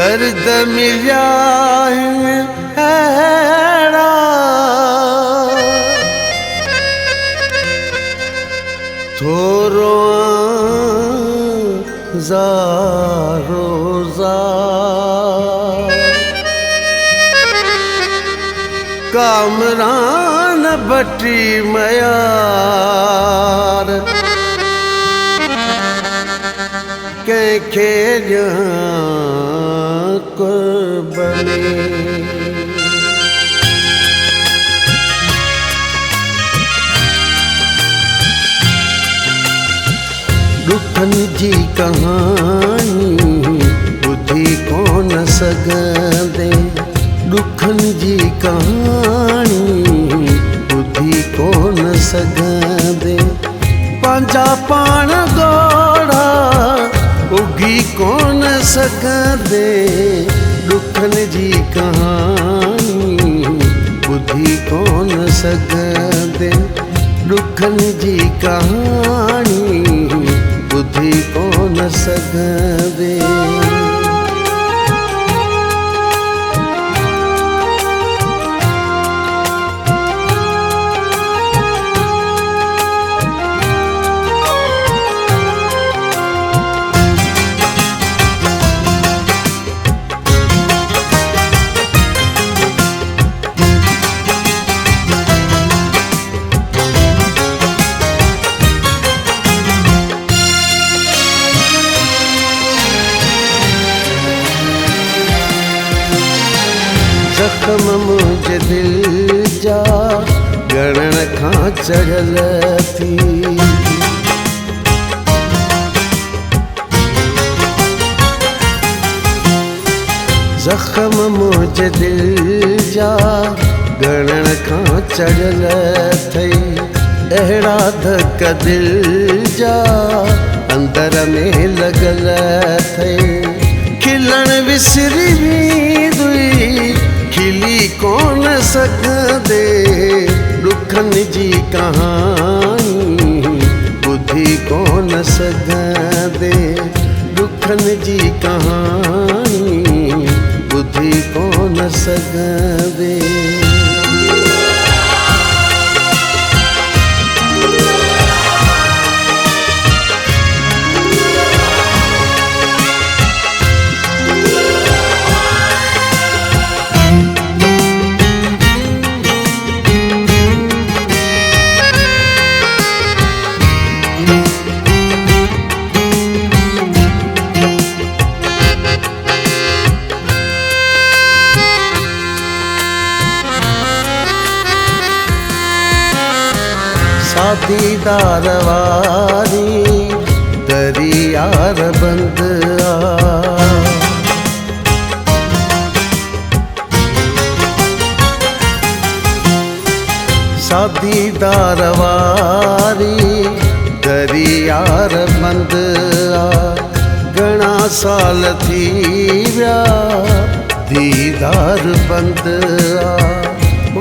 दर्द मिलिया अहिड़ा थोरो ज़ारो ज़ार कामरान बटी मयार कंहिंखे ॾियां कुर्बानी दुखनि जी कहानी ॿुधी कोन सघंदे दुखनि जी कहानी ॿुधी कोन सघंदे पंहिंजा पाण ॻोढ़ा उगी कोन सघंदे दुखनि जी कहानी ॿुधी कोन सघंदे दुखनि जी कहानी ॿुधी कोन सघंदे ज़ख़्म मुंहिंजे दिल जा ॻणण खां चढ़ियल थी ज़ख़्म मुंहिंजे दिल जा ॻणण खां चढ़ियल थई अहिड़ा धक दिल जा अंदर में लॻल थई खिलण विसरी वेंदुई खिली कोन सघंदे दुखनि जी कहानी ॿुधी कोन सघंदे दुखनि जी कहानी ॿुधी कोन सघंदे दीदार वारी दरियार बंद सादीदार वारी दरियार बंद घणा साल थी विया दीदार बंद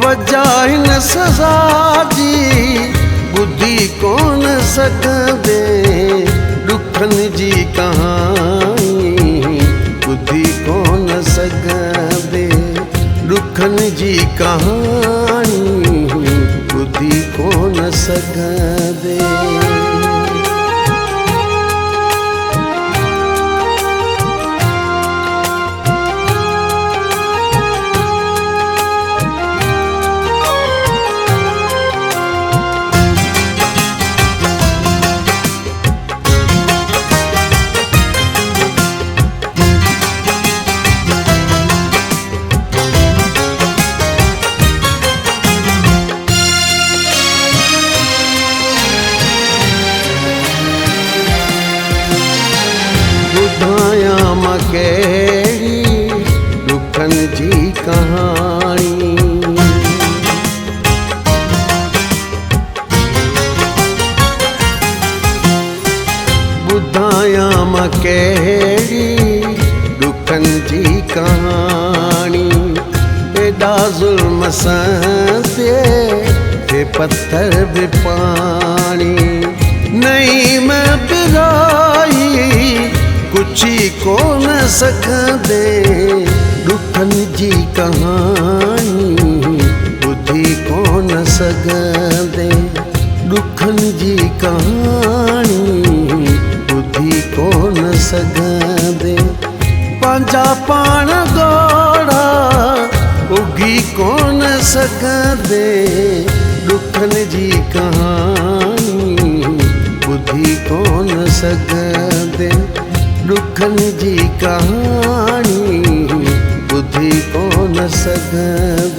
वजह हिन सज़ा जी ॿुधी कोन सघंदे दुखनि जी कहानी ॿुधी कोन सघंदे दुखनि जी कहानी ॿुधी कोन सघंदे कहिड़ी दुखनि जी कहानी ॿुधायां मां कहिड़ी दुखनि जी कहानी एॾा ज़ुल्म सहंदे थे पत्थर भी पानी नहीं मैं बिराई पुछी कोन सघंदे दुखनि जी कहानी ॿुधी कोन सघंदे दुखनि जी कहानी ॿुधी कोन सघंदे पंहिंजा पाण ॻोढ़ा उगी कोन सघंदे दुखनि जी कहानी ॿुधी कोन सघंदे दुखनि जी कहानी ॿुधी कोन सघंदे